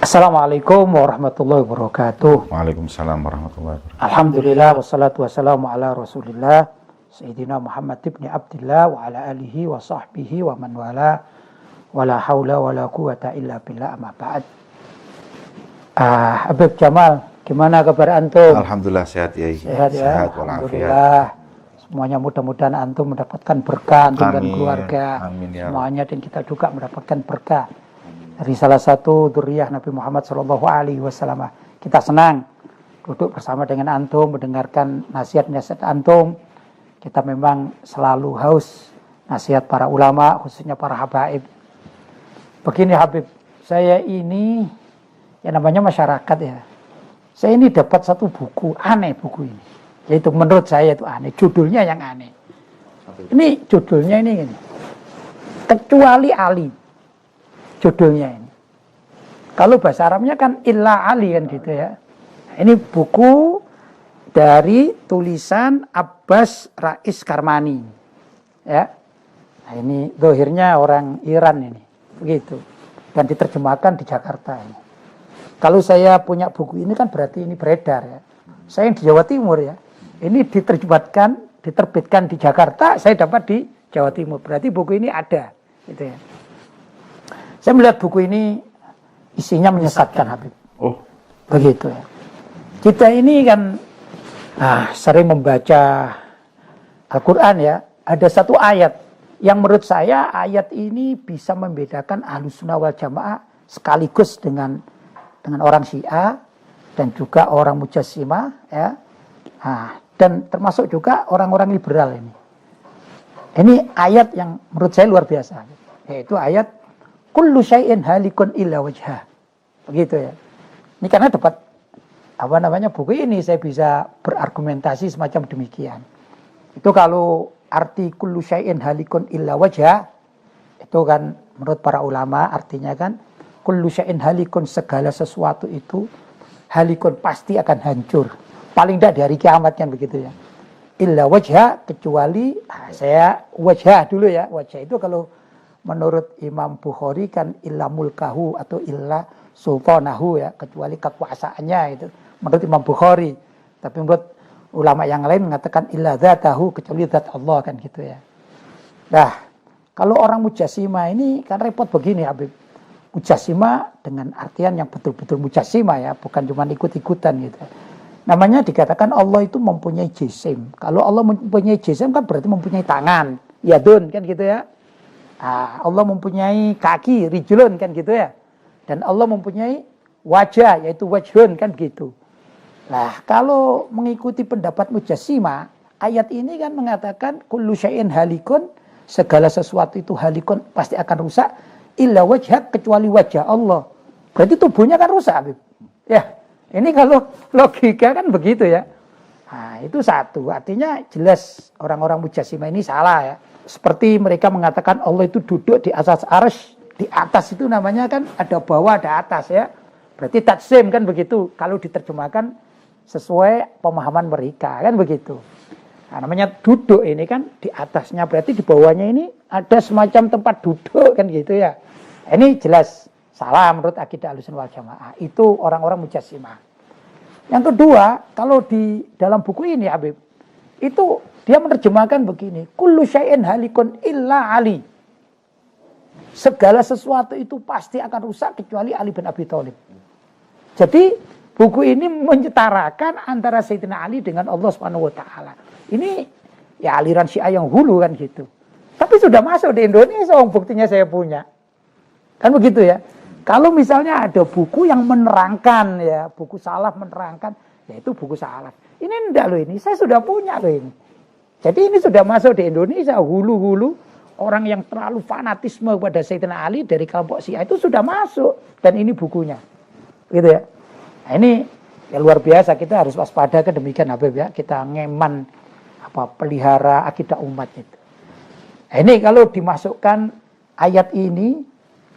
Assalamualaikum warahmatullahi wabarakatuh. Waalaikumsalam warahmatullahi wabarakatuh. Alhamdulillah wassalatu wassalamu ala Rasulillah Sayyidina Muhammad ibn Abdillah wa ala alihi wa sahbihi wa man wala wala haula wala quwata illa billah amma ba'd. Habib Jamal, gimana kabar antum? Alhamdulillah sehat ya. Sehat ya. Sehat walafiat. Alhamdulillah. Semuanya mudah-mudahan antum mendapatkan berkah, antum dan Amin. keluarga. Amin ya. Semuanya dan kita juga mendapatkan berkah. Dari salah satu dzurriyyah Nabi Muhammad SAW. Kita senang duduk bersama dengan antum, mendengarkan nasihat-nasihat antum. Kita memang selalu haus nasihat para ulama, khususnya para habaib. Begini Habib, saya ini, ya namanya masyarakat ya. Saya ini dapat satu buku, aneh buku ini. Yaitu menurut saya itu aneh, judulnya yang aneh. Ini judulnya ini gini, kecuali Ali. Judulnya ini. Kalau bahasa Arabnya kan illa Ali kan gitu ya. Ini buku dari tulisan Abbas Rais Karmani. Ya. Nah, ini dohirnya orang Iran ini. Begitu. Dan diterjemahkan di Jakarta ini. Kalau saya punya buku ini kan berarti ini beredar ya. Saya yang di Jawa Timur ya. Ini diterbitkan di Jakarta, saya dapat di Jawa Timur. Berarti buku ini ada gitu ya. Saya melihat buku ini isinya menyesatkan Habib. Oh, begitu ya. Kita ini kan sering membaca Al-Quran ya. Ada satu ayat yang menurut saya ayat ini bisa membedakan Ahlussunnah wal Jamaah sekaligus dengan orang Syiah dan juga orang Mujassimah ya. Dan termasuk juga orang-orang liberal ini. Ini ayat yang menurut saya luar biasa. Yaitu ayat kullu syai'in halikun illa wajhah. Begitu ya. Ini karena dapat buku ini saya bisa berargumentasi semacam demikian. Itu kalau arti kullu syai'in halikun illa wajhah itu kan menurut para ulama artinya kan kullu syai'in halikun, segala sesuatu itu halikun pasti akan hancur. Paling tidak di hari kiamat kan begitu ya. Illa wajhah, kecuali saya wajhah dulu ya. Wajhah itu kalau menurut Imam Bukhari kan illa mulkahu atau illa sultanahu ya, kecuali kekuasaannya itu menurut Imam Bukhari. Tapi menurut ulama yang lain mengatakan illa dzatahu, kecuali zat Allah kan gitu ya. Nah, kalau orang Mujassimah ini kan repot begini Habib. Mujassimah dengan artian yang betul-betul Mujassimah ya, bukan cuma ikut-ikutan gitu. Namanya dikatakan Allah itu mempunyai jisim. Kalau Allah mempunyai jisim kan berarti mempunyai tangan, yadun kan gitu ya. Allah mempunyai kaki, rijlun kan gitu ya. Dan Allah mempunyai wajah, yaitu wajhun kan gitu. Nah, kalau mengikuti pendapat Mujassimah, ayat ini kan mengatakan kullu syai'in halikun, segala sesuatu itu halikun pasti akan rusak, illa wajhak, kecuali wajah Allah. Berarti tubuhnya kan rusak, Habib. Ya, ini kalau logika kan begitu ya. Nah, itu satu, artinya jelas orang-orang Mujassimah ini salah ya. Seperti mereka mengatakan Allah itu duduk di atas arsy, di atas itu namanya kan ada bawah ada atas ya. Berarti tajsim kan begitu kalau diterjemahkan sesuai pemahaman mereka kan begitu. Nah, namanya duduk ini kan di atasnya, berarti di bawahnya ini ada semacam tempat duduk kan gitu ya. Ini jelas salah menurut akidah Ahlussunnah wal Jamaah. Itu orang-orang Mujassimah. Yang kedua, kalau di dalam buku ini Habib, itu dia menerjemahkan begini, kullu syai'in halikun illa Ali. Segala sesuatu itu pasti akan rusak kecuali Ali bin Abi Thalib. Jadi buku ini menyetarakan antara Sayyidina Ali dengan Allah Subhanahu wa taala. Ini ya aliran Syiah yang hulu kan gitu. Tapi sudah masuk di Indonesia, buktinya saya punya. Kan begitu ya. Kalau misalnya ada buku yang menerangkan ya, buku salaf menerangkan, yaitu buku salaf. Ini enggak loh ini, saya sudah punya loh ini. Jadi ini sudah masuk di Indonesia, hulu-hulu orang yang terlalu fanatisme kepada Sayyidina Ali dari kelompok Syiah itu sudah masuk, dan ini bukunya, gitu ya. Nah, ini ya luar biasa, kita harus waspada ke demikian Habib ya, kita ngeman pelihara akidah umat itu. Nah, ini kalau dimasukkan ayat ini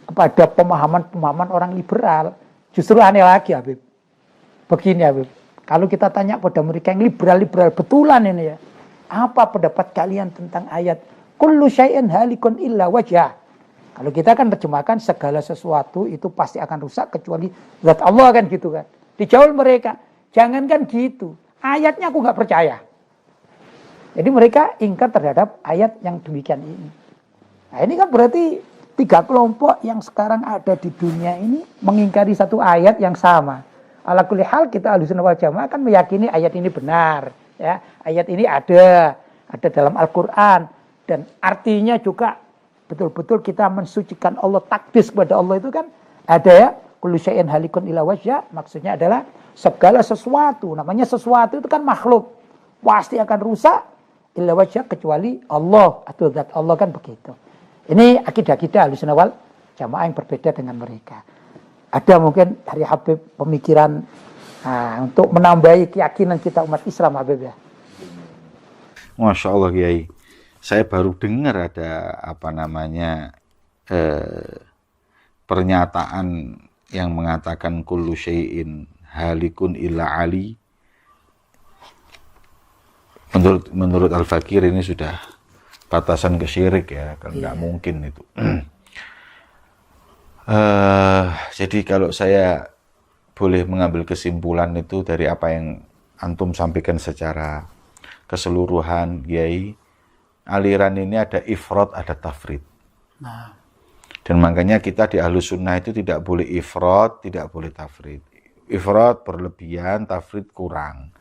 kepada pemahaman-pemahaman orang liberal, justru aneh lagi Habib. Begini Habib, kalau kita tanya pada mereka yang liberal-liberal betulan ini ya, apa pendapat kalian tentang ayat kullu syai'in halikun illa wajhah? Kalau kita kan terjemahkan segala sesuatu itu pasti akan rusak kecuali zat Allah kan gitu kan. Dijawab mereka, jangankan gitu, ayatnya aku nggak percaya. Jadi mereka ingkar terhadap ayat yang demikian ini. Nah ini kan berarti 3 kelompok yang sekarang ada di dunia ini mengingkari satu ayat yang sama. Ala kulli hal kita Ahlussunnah wal Jamaah kan meyakini ayat ini benar, ya. Ayat ini ada dalam Al-Qur'an dan artinya juga betul-betul kita mensucikan Allah, takdis kepada Allah itu kan ada ya, kullu syai'in halikun ila wajha, maksudnya adalah segala sesuatu, namanya sesuatu itu kan makhluk, pasti akan rusak illa wajha kecuali Allah atau zat Allah kan begitu. Ini akidah kita Ahlussunnah wal Jamaah yang berbeda dengan mereka. Ada mungkin dari Habib pemikiran untuk menambahi keyakinan kita umat Islam, Habib ya. Masya Allah Kiai. Saya baru dengar ada pernyataan yang mengatakan kullu syai'in halikun illa ali. Menurut Al-Fakir ini sudah batasan kesyirik ya, kan nggak mungkin itu. Jadi kalau saya boleh mengambil kesimpulan itu dari apa yang antum sampaikan secara keseluruhan, Kiai, aliran ini ada ifrat, ada tafrid. Nah. Dan makanya kita di Ahlus Sunnah itu tidak boleh ifrat, tidak boleh tafrid. Ifrat berlebihan, tafrid kurang.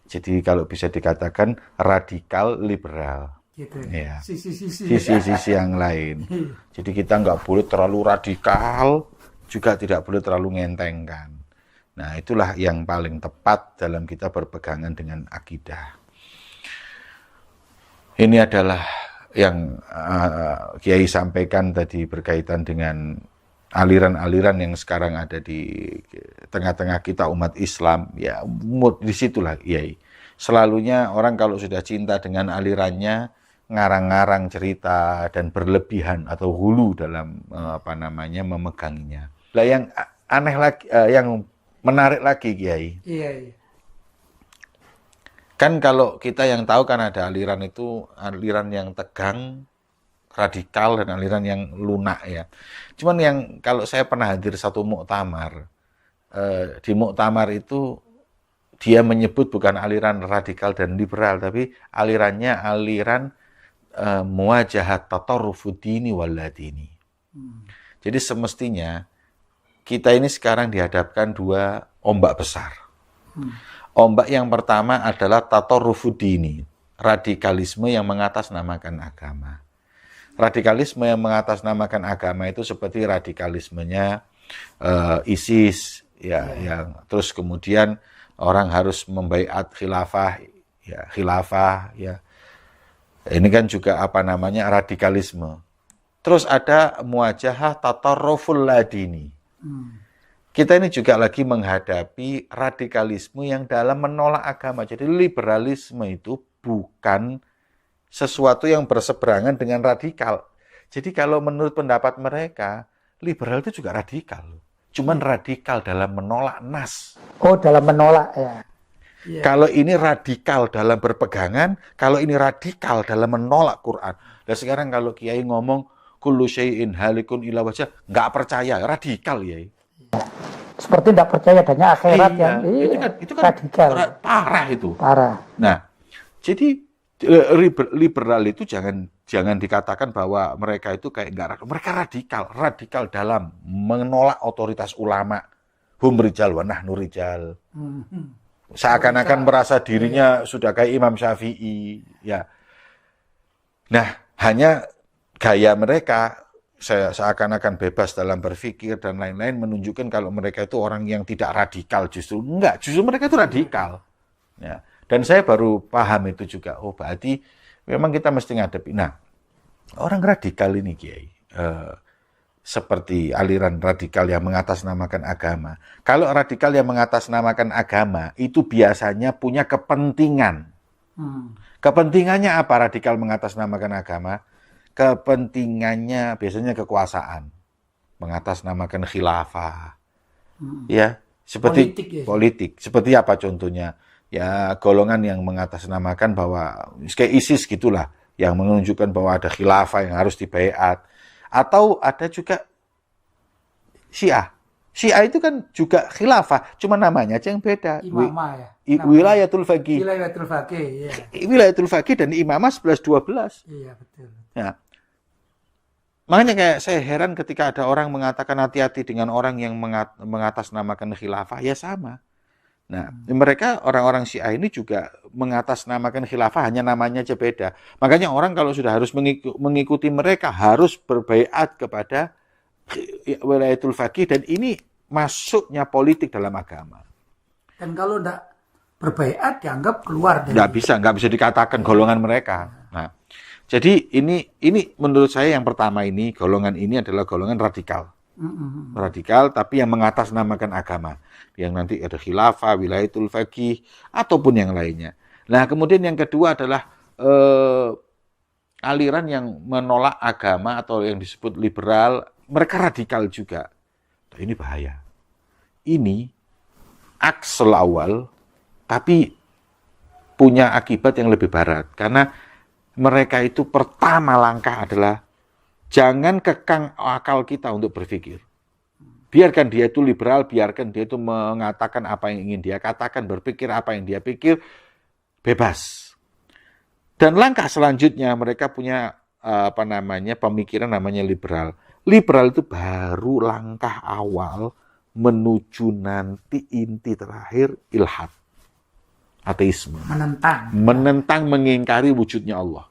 Jadi kalau bisa dikatakan radikal liberal. Gitu. Ya. Sisi-sisi yang lain. Jadi kita nggak boleh terlalu radikal, juga tidak boleh terlalu ngentengkan. Nah itulah yang paling tepat dalam kita berpegangan dengan akidah. Ini adalah yang Kiai sampaikan tadi berkaitan dengan aliran-aliran yang sekarang ada di tengah-tengah kita umat Islam. Ya disitulah Kiai. Selalunya orang kalau sudah cinta dengan alirannya, ngarang-ngarang cerita dan berlebihan atau hulu dalam memeganginya. Lah yang aneh lagi, yang menarik lagi Kiai. Iya. Kan kalau kita yang tahu kan ada aliran itu aliran yang tegang, radikal dan aliran yang lunak ya. Cuman yang kalau saya pernah hadir satu muktamar, di muktamar itu dia menyebut bukan aliran radikal dan liberal, tapi alirannya aliran muwajahat tatarrufudini waladini. Jadi semestinya kita ini sekarang dihadapkan 2 ombak besar. Ombak yang pertama adalah tatarrufudini, radikalisme yang mengatasnamakan agama. Radikalisme yang mengatasnamakan agama itu seperti radikalismenya ISIS, yang terus kemudian orang harus membaiat khilafah, ya. Ini kan juga radikalisme. Terus ada muwajahah tatarruful ladini. Kita ini juga lagi menghadapi radikalisme yang dalam menolak agama. Jadi liberalisme itu bukan sesuatu yang berseberangan dengan radikal. Jadi kalau menurut pendapat mereka, liberal itu juga radikal. Cuman radikal dalam menolak nas. Oh, dalam menolak ya. Yeah. Kalau ini radikal dalam berpegangan, kalau ini radikal dalam menolak Quran. Dan sekarang kalau Kiai ngomong kullu syai'in halikun ila wajha, nggak percaya, radikal ya. Seperti tidak percaya adanya akhirat yang itu kan radikal. Parah itu. Parah. Nah, jadi liberal itu jangan dikatakan bahwa mereka itu kayak nggak radikal. Mereka radikal dalam menolak otoritas ulama. Hum rijal wa nahnu rijal. Seakan-akan merasa dirinya sudah kayak Imam Syafi'i, ya. Nah, hanya gaya mereka seakan-akan bebas dalam berpikir dan lain-lain menunjukkan kalau mereka itu orang yang tidak radikal, justru mereka itu radikal. Ya. Dan saya baru paham itu juga. Oh, berarti memang kita mesti ngadepi. Nah, orang radikal ini Kiai, seperti aliran radikal yang mengatasnamakan agama. Kalau radikal yang mengatasnamakan agama itu biasanya punya kepentingan. Kepentingannya apa radikal mengatasnamakan agama? Kepentingannya biasanya kekuasaan, mengatasnamakan khilafah. Ya, seperti politik. Seperti apa contohnya? Ya, golongan yang mengatasnamakan bahwa kayak ISIS gitulah, yang menunjukkan bahwa ada khilafah yang harus dibaiat. Atau ada juga Syiah. Syiah itu kan juga khilafah, cuma namanya aja yang beda. Imamah ya. Wilayatul faqih. Wilayatul faqih, ya. Wilayatul faqih dan imamah 11-12. Iya, betul. Ya. Makanya kayak saya heran ketika ada orang mengatakan hati-hati dengan orang yang mengatasnamakan khilafah, ya sama. Nah, mereka orang-orang Syiah ini juga mengatasnamakan khilafah, hanya namanya aja beda. Makanya orang kalau sudah harus mengikuti mereka harus berbaiat kepada wilayatul faqih, dan ini masuknya politik dalam agama. Dan kalau tidak berbaiat dianggap keluar dari... Nggak bisa dikatakan golongan mereka. Nah, jadi ini menurut saya yang pertama ini, golongan ini adalah golongan radikal. Radikal tapi yang mengatasnamakan agama. Yang nanti ada khilafah, wilayatul faqih, ataupun yang lainnya. Nah, kemudian yang kedua adalah aliran yang menolak agama atau yang disebut liberal, mereka radikal juga. Nah, ini bahaya. Ini aksel awal, tapi punya akibat yang lebih berat. Karena mereka itu pertama langkah adalah jangan kekang akal kita untuk berpikir. Biarkan dia itu liberal, biarkan dia itu mengatakan apa yang ingin dia katakan, berpikir apa yang dia pikir, bebas. Dan langkah selanjutnya mereka punya pemikiran namanya liberal. Liberal itu baru langkah awal menuju nanti inti terakhir ilhad, ateisme. Menentang, mengingkari wujudnya Allah.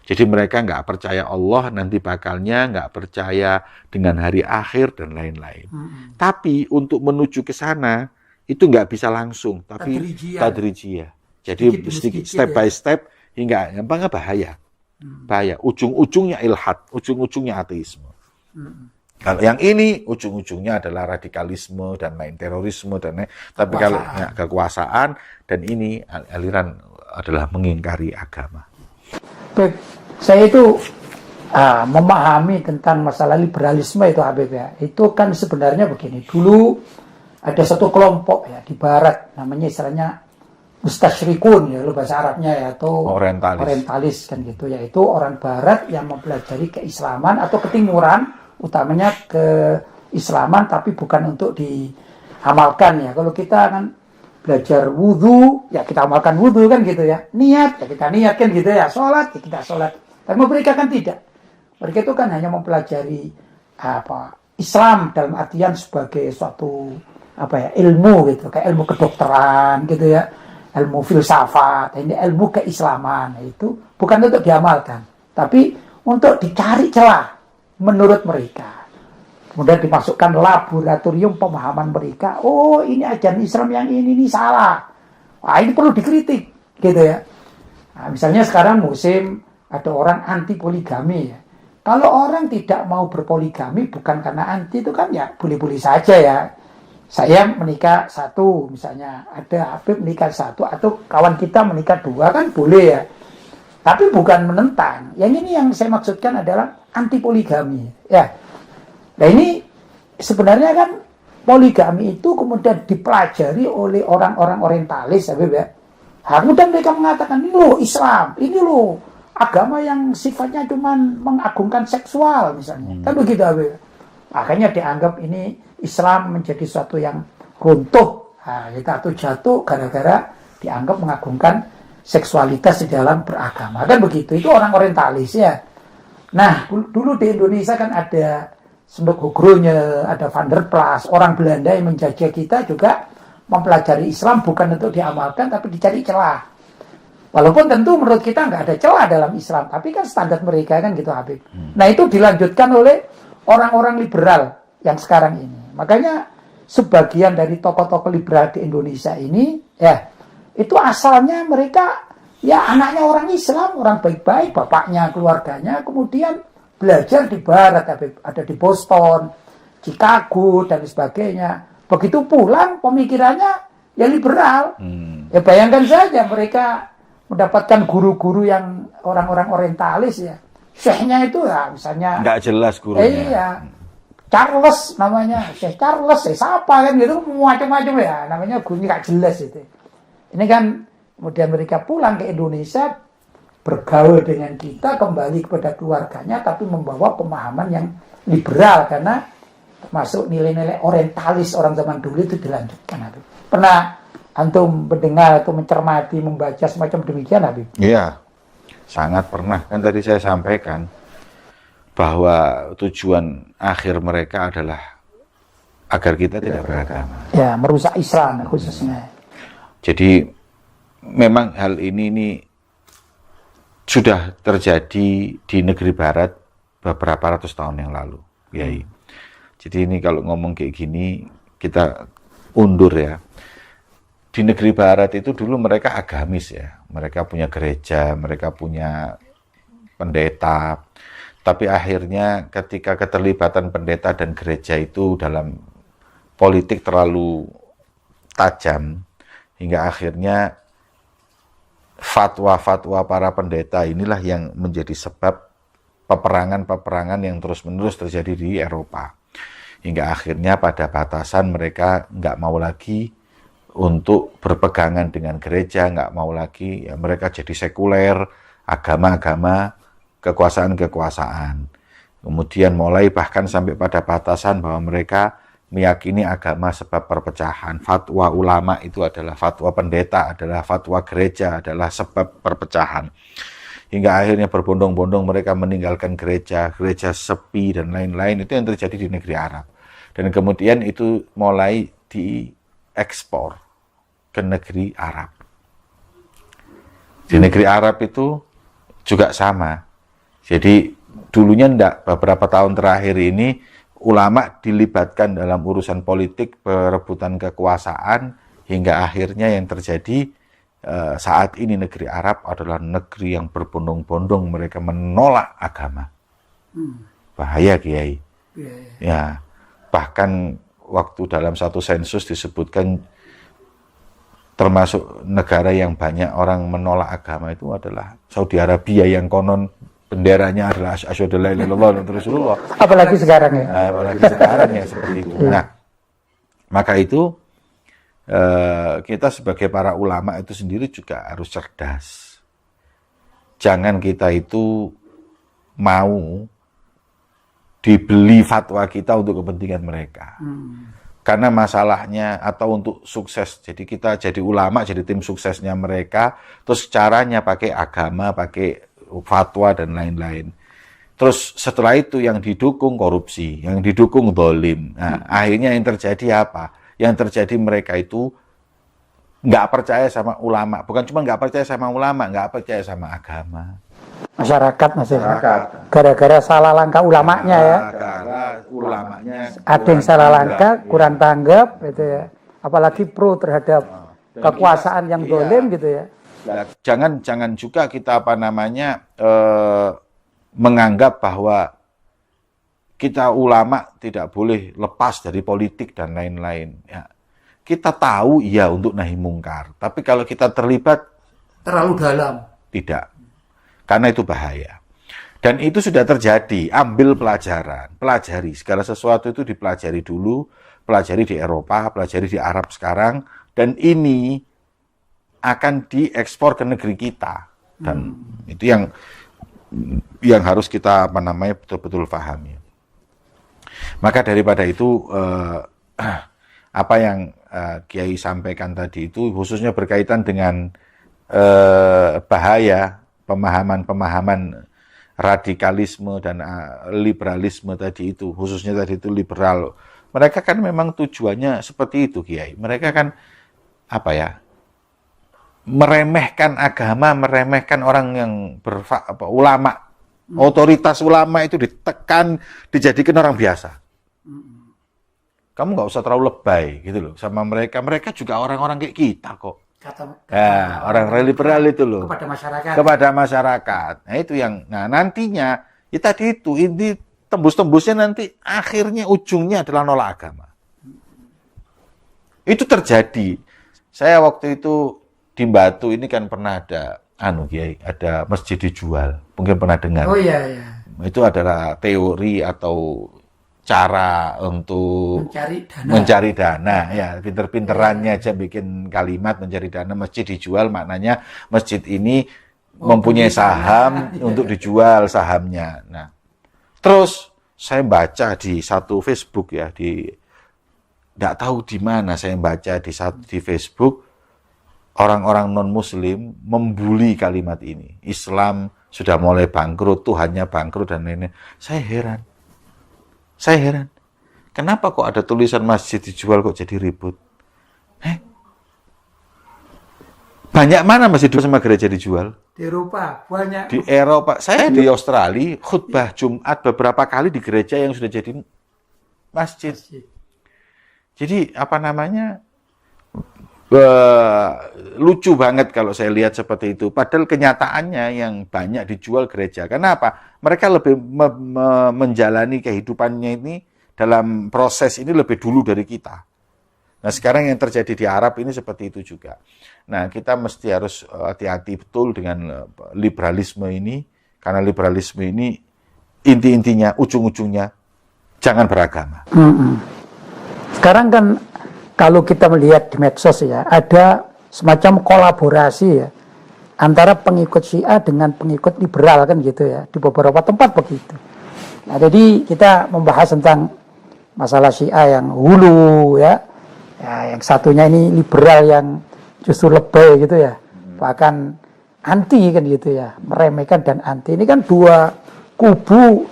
Jadi mereka nggak percaya Allah, nanti bakalnya nggak percaya dengan hari akhir dan lain-lain. Tapi untuk menuju ke sana itu nggak bisa langsung, tapi tadrijiyah. Jadi sedikit step by step hingga gampangnya bahaya. Bahaya. Ujung-ujungnya ilhad, ujung-ujungnya ateisme. Kalau yang ini ujung-ujungnya adalah radikalisme dan lain, terorisme dan lain. Tapi kalau ya, kekuasaan, dan ini aliran adalah mengingkari agama. Baik, saya itu memahami tentang masalah liberalisme itu, Habib ya. Itu kan sebenarnya begini. Dulu ada satu kelompok ya di Barat, namanya istilahnya mustasyrikun ya, bahasa Arabnya ya, atau orientalis kan gitu, yaitu orang Barat yang mempelajari keislaman atau ketimuran, utamanya keislaman tapi bukan untuk diamalkan ya. Kalau kita kan belajar wudhu, ya kita amalkan wudhu kan gitu ya. Niat, ya kita niat kan gitu ya. Sholat, ya kita sholat. Tapi mereka kan tidak. Mereka itu kan hanya mempelajari Islam dalam artian sebagai suatu ilmu gitu, kayak ilmu kedokteran gitu ya, ilmu filsafat, ini ilmu keislaman. Itu bukan untuk diamalkan, tapi untuk dicari celah menurut mereka. Kemudian dimasukkan laboratorium pemahaman mereka. Oh, ini ajaran Islam yang ini salah. Wah, ini perlu dikritik, gitu ya. Nah, misalnya sekarang musim ada orang anti poligami ya. Kalau orang tidak mau berpoligami bukan karena anti, itu kan ya boleh-boleh saja ya. Saya menikah satu, misalnya ada Habib menikah satu, atau kawan kita menikah dua, kan boleh ya. Tapi bukan menentang. Yang ini yang saya maksudkan adalah anti poligami ya. Nah, ini sebenarnya kan poligami itu kemudian dipelajari oleh orang-orang orientalis, Habib ya. Kemudian mereka mengatakan, ini loh Islam, ini loh agama yang sifatnya cuma mengagungkan seksual misalnya. Kan begitu, Habib. Akhirnya dianggap ini Islam menjadi suatu yang runtuh, atau jatuh gara-gara dianggap mengagungkan seksualitas di dalam beragama. Kan begitu. Itu orang orientalis ya. Nah, dulu di Indonesia kan ada Senduk Hugro-nya, ada Van der Plas, orang Belanda yang menjajah kita juga mempelajari Islam bukan untuk diamalkan tapi dicari celah. Walaupun tentu menurut kita nggak ada celah dalam Islam, tapi kan standar mereka kan gitu, Habib. Nah, itu dilanjutkan oleh orang-orang liberal yang sekarang ini. Makanya sebagian dari tokoh-tokoh liberal di Indonesia ini ya, itu asalnya mereka ya anaknya orang Islam, orang baik-baik, bapaknya, keluarganya, kemudian belajar di Barat, ada di Boston, Chicago, dan sebagainya. Begitu pulang, pemikirannya ya liberal. Ya bayangkan saja mereka mendapatkan guru-guru yang orang-orang orientalis ya. Syekhnya itu ya misalnya nggak jelas gurunya. Iya, Charles namanya, Syekh Charles, siapa kan gitu, macam-macam ya. Namanya gurunya nggak jelas itu. Ini kan kemudian mereka pulang ke Indonesia, bergaul dengan kita kembali kepada keluarganya, tapi membawa pemahaman yang liberal, karena termasuk nilai-nilai orientalis orang zaman dulu itu dilanjutkan. Habib. Pernah antum mendengar atau mencermati, membaca semacam demikian, Habib? Iya, sangat pernah. Kan tadi saya sampaikan bahwa tujuan akhir mereka adalah agar kita tidak beragama. Ya, merusak Islam khususnya. Jadi memang hal ini sudah terjadi di negeri barat beberapa ratus tahun yang lalu, Kiai. Jadi ini kalau ngomong kayak gini kita undur ya. Di negeri barat itu dulu mereka agamis ya. Mereka punya gereja, mereka punya pendeta. Tapi akhirnya ketika keterlibatan pendeta dan gereja itu dalam politik terlalu tajam, hingga akhirnya fatwa-fatwa para pendeta inilah yang menjadi sebab peperangan-peperangan yang terus-menerus terjadi di Eropa. Hingga akhirnya pada batasan mereka nggak mau lagi untuk berpegangan dengan gereja, nggak mau lagi, ya mereka jadi sekuler, agama-agama, kekuasaan-kekuasaan. Kemudian mulai bahkan sampai pada batasan bahwa mereka meyakini agama sebab perpecahan. Fatwa ulama itu adalah fatwa pendeta, adalah fatwa gereja, adalah sebab perpecahan. Hingga akhirnya berbondong-bondong mereka meninggalkan gereja, gereja sepi dan lain-lain. Itu yang terjadi di negeri Arab. Dan kemudian itu mulai diekspor ke negeri Arab. Di negeri Arab itu juga sama. Jadi dulunya enggak, beberapa tahun terakhir ini ulama dilibatkan dalam urusan politik, perebutan kekuasaan, hingga akhirnya yang terjadi saat ini negeri Arab adalah negeri yang berbondong-bondong mereka menolak agama. Bahaya, Kiai. Ya, bahkan waktu dalam satu sensus disebutkan termasuk negara yang banyak orang menolak agama itu adalah Saudi Arabia, yang konon benderanya adalah asyhadu alla ilaha illallah wa rasulullah. Apalagi sekarang ya. Apalagi sekarang ya seperti itu. Nah, maka itu kita sebagai para ulama itu sendiri juga harus cerdas. Jangan kita itu mau dibeli fatwa kita untuk kepentingan mereka. Karena masalahnya atau untuk sukses. Jadi kita jadi ulama, jadi tim suksesnya mereka, terus caranya pakai agama, pakai fatwa dan lain-lain. Terus setelah itu yang didukung korupsi, yang didukung dolim. Nah, akhirnya yang terjadi apa? Yang terjadi mereka itu nggak percaya sama ulama. Bukan cuma nggak percaya sama ulama, nggak percaya sama agama. Masyarakat. Gara-gara salah langkah ulamanya ya. Gara ulamanya. Ada yang salah langkah, kurang tanggap, gitu ya. Apalagi pro terhadap kekuasaan yang dolim, gitu ya. Nah, jangan juga kita menganggap bahwa kita ulama tidak boleh lepas dari politik dan lain-lain. Ya, kita tahu iya untuk nahi mungkar, tapi kalau kita terlibat Terlalu dalam. tidak, karena itu bahaya. Dan itu sudah terjadi. Ambil pelajaran, pelajari segala sesuatu itu dipelajari dulu, pelajari di Eropa, pelajari di Arab sekarang, dan ini akan diekspor ke negeri kita. Dan itu yang harus kita betul-betul pahami. Maka daripada itu apa yang Kiai sampaikan tadi itu khususnya berkaitan dengan bahaya pemahaman radikalisme dan liberalisme tadi itu, khususnya tadi itu liberal. Mereka kan memang tujuannya seperti itu, Kiai. Mereka kan meremehkan agama, meremehkan orang yang ulama. Otoritas ulama itu ditekan, dijadikan orang biasa. Kamu nggak usah terlalu lebay gitu loh sama mereka. Mereka juga orang-orang kayak kita kok. Orang liberal itu loh. Kepada masyarakat. Nah itu nantinya ya tadi itu ini tembus-tembusnya nanti akhirnya ujungnya adalah nolak agama. Itu terjadi. Saya waktu itu di Batu ini kan pernah ada Kiai, ada masjid dijual. Mungkin pernah dengar. Oh iya. Itu adalah teori atau cara untuk mencari dana. Ya, pinter-pinterannya aja bikin kalimat mencari dana. Masjid dijual maknanya masjid ini mempunyai saham untuk dijual sahamnya. Nah, terus saya baca di satu Facebook ya, tidak tahu di mana saya baca di Facebook, orang-orang non-Muslim membuli kalimat ini. Islam sudah mulai bangkrut, Tuhannya bangkrut dan lain-lain. Saya heran. Kenapa kok ada tulisan masjid dijual kok jadi ribut? Banyak mana masjid sama gereja dijual? Di Eropa banyak. Di Eropa, saya di Australia khutbah Jumat beberapa kali di gereja yang sudah jadi masjid. Jadi apa namanya? Lucu banget kalau saya lihat seperti itu. Padahal kenyataannya yang banyak dijual gereja. Kenapa? Mereka lebih menjalani kehidupannya ini dalam proses ini lebih dulu dari kita. Nah, sekarang yang terjadi di Arab ini seperti itu juga. Nah, kita mesti harus hati-hati betul dengan liberalisme ini, karena liberalisme ini inti-intinya, ujung-ujungnya jangan beragama. Sekarang kan kalau kita melihat di medsos ya, ada semacam kolaborasi ya antara pengikut Syiah dengan pengikut liberal kan gitu ya, di beberapa tempat begitu. Nah, jadi kita membahas tentang masalah Syiah yang hulu ya, yang satunya ini liberal yang justru lebay gitu ya, bahkan anti kan gitu ya, meremehkan dan anti. Ini kan dua kubu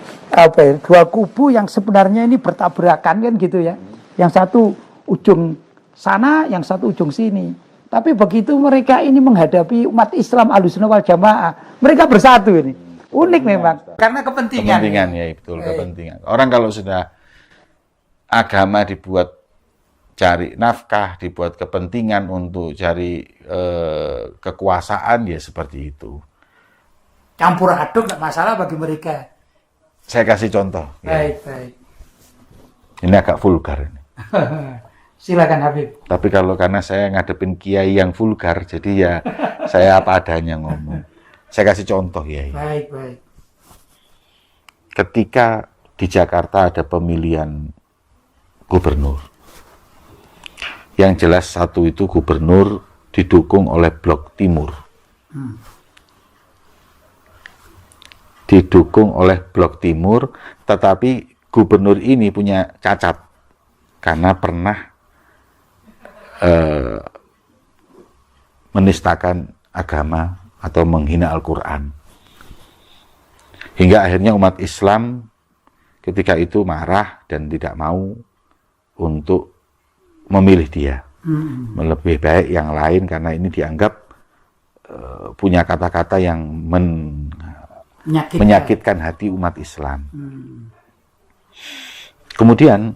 yang sebenarnya ini bertabrakan kan gitu ya. Yang satu ujung sana, yang satu ujung sini. Tapi begitu mereka ini menghadapi umat Islam Ahlussunnah wal Jamaah, mereka bersatu ini. Unik memang. Karena kepentingan. Kepentingan ya, betul, kepentingan. Orang kalau sudah agama dibuat cari nafkah, dibuat kepentingan untuk cari kekuasaan, ya seperti itu. Campur aduk nggak masalah bagi mereka. Saya kasih contoh. Baik. Ini agak vulgar ini. Silakan Habib. Tapi karena saya ngadepin kiai yang vulgar, jadi ya saya apa adanya ngomong. Saya kasih contoh ya. Baik. Ketika di Jakarta ada pemilihan gubernur, yang jelas satu itu gubernur didukung oleh Blok Timur. Didukung oleh Blok Timur, tetapi gubernur ini punya cacat karena pernah menistakan agama atau menghina Al-Quran. Hingga akhirnya umat Islam ketika itu marah dan tidak mau untuk memilih dia. Lebih baik yang lain karena ini dianggap punya kata-kata yang menyakitkan hati umat Islam. Kemudian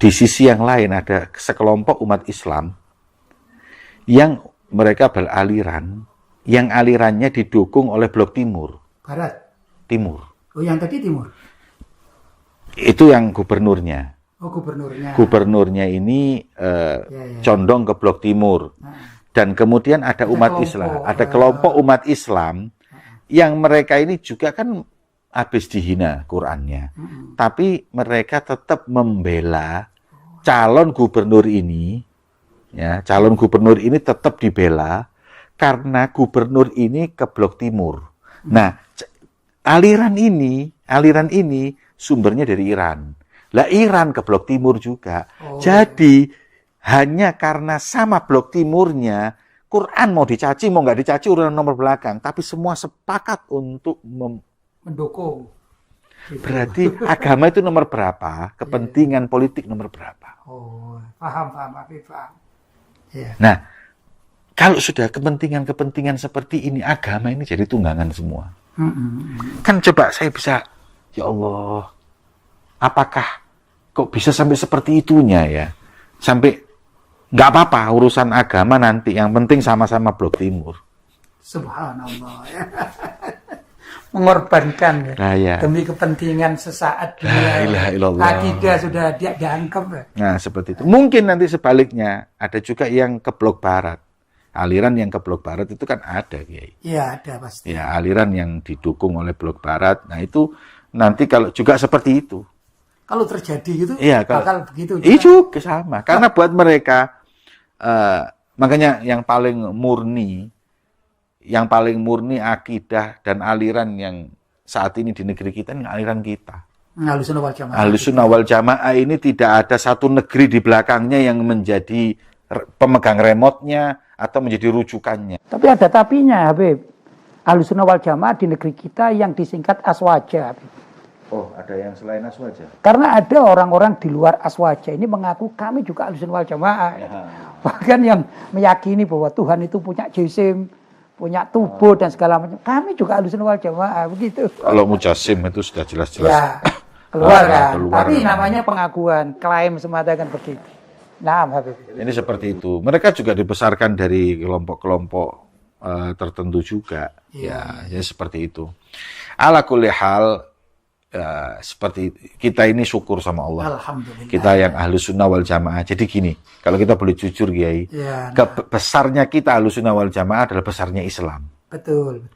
di sisi yang lain ada sekelompok umat Islam yang mereka beraliran, yang alirannya didukung oleh Blok Timur. Barat? Timur. Oh, yang tadi Timur? Itu yang gubernurnya. Oh, gubernurnya. Gubernurnya ini condong ke Blok Timur. Dan kemudian ada umat Islam, ada kelompok umat Islam yang mereka ini juga kan habis dihina Qurannya. Tapi mereka tetap membela calon gubernur ini, ya, calon gubernur ini tetap dibela karena gubernur ini ke Blok Timur. Nah, aliran ini sumbernya dari Iran. Lah Iran ke Blok Timur juga. Jadi hanya karena sama Blok Timurnya, Quran mau dicaci mau nggak dicaci urusan nomor belakang, tapi semua sepakat untuk mendukung. Berarti agama itu nomor berapa? Kepentingan politik nomor berapa? Oh, paham. Yeah. Nah, kalau sudah kepentingan seperti ini, agama ini jadi tunggangan semua. Kan coba saya bisa, ya Allah, apakah kok bisa sampai seperti itunya ya? Sampai nggak apa-apa urusan agama nanti, yang penting sama-sama Blok Timur. Subhanallah ya. Mengorbankan ya. Demi kepentingan sesaat dunia. Akidah sudah dianggap ya. Nah, seperti itu. Mungkin nanti sebaliknya ada juga yang ke Blok Barat. Aliran yang ke Blok Barat itu kan ada, Kiai. Iya, ada pasti. Ya, aliran yang didukung oleh Blok Barat. Nah, itu nanti kalau juga seperti itu. Kalau terjadi itu bakal begitu juga. Itu sama. Karena buat mereka makanya yang paling murni yang paling murni akidah dan aliran yang saat ini di negeri kita ini aliran kita. Ahlussunnah wal Jamaah. Ahlussunnah wal Jamaah ini tidak ada satu negeri di belakangnya yang menjadi pemegang remote-nya atau menjadi rujukannya. Tapi ada tapinya, Habib. Ahlussunnah wal Jamaah di negeri kita yang disingkat Aswaja, Habib. Oh, ada yang selain Aswaja? Karena ada orang-orang di luar Aswaja ini mengaku kami juga Ahlussunnah wal Jamaah. Ya. Bahkan yang meyakini bahwa Tuhan itu punya jisim, punya tubuh dan segala macam. Kami juga Ahlussunnah wal Jamaah, begitu. Kalau Mujassim itu sudah jelas-jelas. Ya, keluar kan. Keluar. Tapi namanya pengakuan, klaim semata kan begitu. Nah, Habib. Ini seperti itu. Mereka juga dibesarkan dari kelompok-kelompok tertentu juga. Ya, seperti itu. Ala kulli hal, seperti kita ini syukur sama Allah. Alhamdulillah. Kita yang Ahlussunnah wal Jamaah. Jadi gini, kalau kita boleh jujur, Kiai, Ya, besarnya kita Ahlussunnah wal Jamaah adalah besarnya Islam. betul.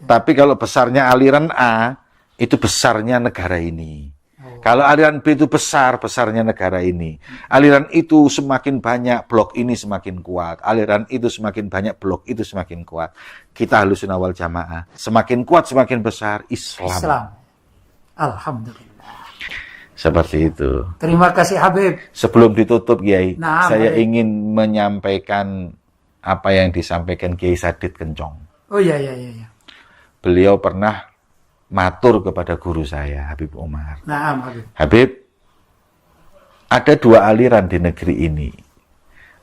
Tapi kalau besarnya aliran A, itu besarnya negara ini. Kalau aliran B itu besarnya negara ini. Aliran itu semakin banyak, blok ini semakin kuat. Aliran itu semakin banyak, blok itu semakin kuat. Kita Ahlussunnah wal Jamaah. Semakin kuat, semakin besar Islam. Alhamdulillah. Seperti itu. Terima kasih, Habib. Sebelum ditutup, Kiai, Nah, saya baik. ingin menyampaikan apa yang disampaikan Kiai Sadid Kencong. Oh iya. Beliau pernah matur kepada guru saya, Habib Umar. Nah, Habib. Habib, ada dua aliran di negeri ini.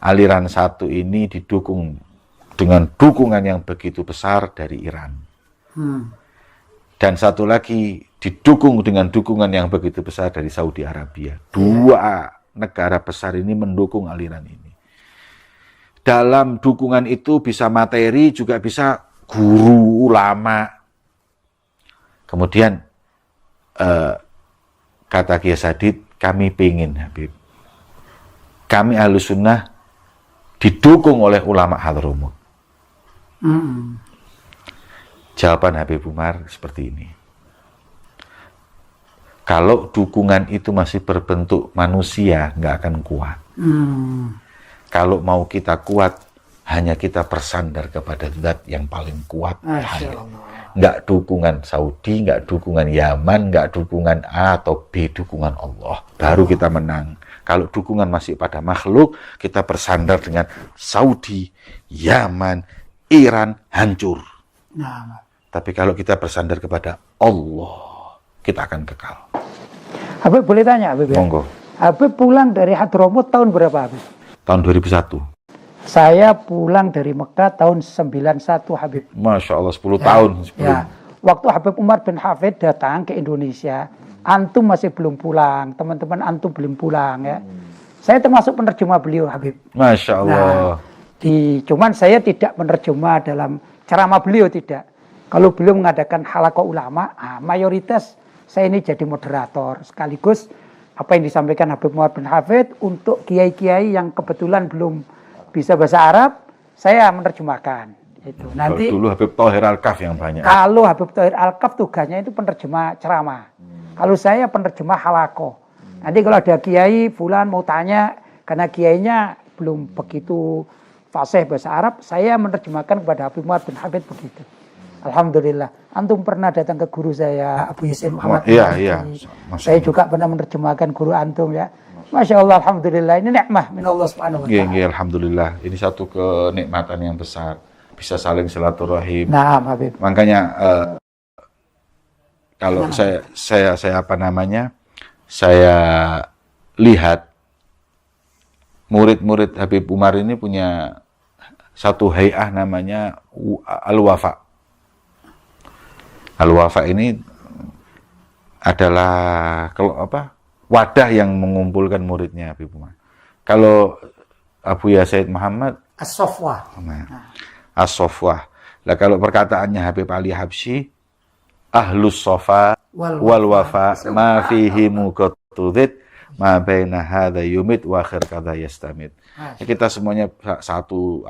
Aliran satu ini didukung dengan dukungan yang begitu besar dari Iran. Dan satu lagi didukung dengan dukungan yang begitu besar dari Saudi Arabia. Dua negara besar ini mendukung aliran ini. Dalam dukungan itu bisa materi, juga bisa guru, ulama. Kemudian kata Kiai Sadid, kami pengen, Habib, kami Ahlussunnah didukung oleh ulama Hadramut. Jawaban Habib Umar seperti ini. Kalau dukungan itu masih berbentuk manusia, nggak akan kuat. Kalau mau kita kuat, hanya kita bersandar kepada zat yang paling kuat. Nggak dukungan Saudi, nggak dukungan Yaman, nggak dukungan A atau B, dukungan Allah. Baru kita menang. Kalau dukungan masih pada makhluk, kita bersandar dengan Saudi, Yaman, Iran, hancur. Tapi kalau kita bersandar kepada Allah, kita akan kekal. Habib boleh tanya, Habib ya? Monggo. Habib pulang dari Hadramut tahun berapa, Habib? Tahun 2001. Saya pulang dari Mekah tahun 91, Habib. Masya Allah, 10 tahun sebelum. Ya. Waktu Habib Umar bin Hafid datang ke Indonesia, antum masih belum pulang, teman-teman antum belum pulang ya. Saya termasuk penerjemah beliau, Habib. Masya Allah. Cuman saya tidak menerjemah dalam ceramah beliau, tidak. Kalau beliau mengadakan halaqah ulama, mayoritas saya ini jadi moderator. Sekaligus apa yang disampaikan Habib Umar bin Hafid untuk kiai-kiai yang kebetulan belum bisa bahasa Arab, saya menerjemahkan. Itu. Nanti dulu Habib Thohir Al-Kaf yang banyak. Kalau Habib Thohir Al-Kaf tugasnya itu penerjemah ceramah. Kalau saya penerjemah halaqah. Nanti kalau ada kiai fulan mau tanya, karena kiainya belum begitu fasih bahasa Arab, saya menerjemahkan kepada Habib Umar bin Hafid begitu. Alhamdulillah. Antum pernah datang ke guru saya, Abu Yasin Muhammad. Iya. Saya juga pernah menerjemahkan guru antum ya. Masya Allah, Alhamdulillah. Ini nikmah min Allah subhanahu wa ta'ala. Alhamdulillah. Ini satu kenikmatan yang besar. Bisa saling silaturahim. Nah, Habib. Makanya kalau saya lihat murid-murid Habib Umar ini punya satu hay'ah namanya Al-Wafa. Al-Wafa ini adalah wadah yang mengumpulkan muridnya Habib Umar. Kalau Abu Yasin Muhammad As-Sofwah. As-Sofwah. Lah kalau perkataannya Habib Ali Habsyi, Ahlus Sofa wal Wafa ma fihi muqattudid ma baina hadza yumit wa akhir kadza yastamid. Kita semuanya satu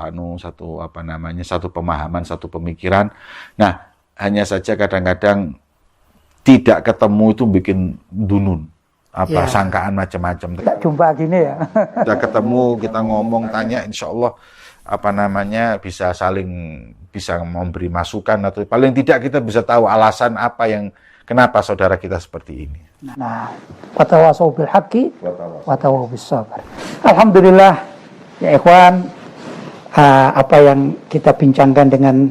pemahaman, satu pemikiran. Nah, hanya saja kadang-kadang tidak ketemu itu bikin dunun. Sangkaan macam-macam. Tidak jumpa gini ya. Kita ketemu, kita ngomong, tanya, insya Allah bisa saling bisa memberi masukan, atau paling tidak kita bisa tahu alasan apa yang kenapa saudara kita seperti ini. Nah, watawasau bil haqqi watawasau bis sabr. Alhamdulillah ya ikhwan, apa yang kita bincangkan dengan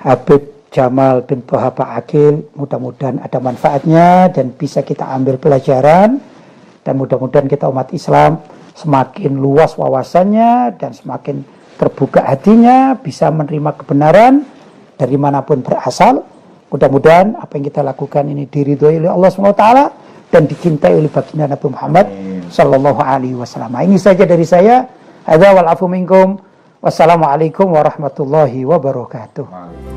Habib Jamal bin Toha Pak Akil, mudah-mudahan ada manfaatnya dan bisa kita ambil pelajaran, dan mudah-mudahan kita umat Islam semakin luas wawasannya dan semakin terbuka hatinya, bisa menerima kebenaran dari manapun berasal. Mudah-mudahan apa yang kita lakukan ini diridhoi oleh Allah SWT dan dicintai oleh baginda Nabi Muhammad sallallahu alaihi wasallam. Ini saja dari saya. Hadza wal afu minkum. Wassalamualaikum warahmatullahi wabarakatuh.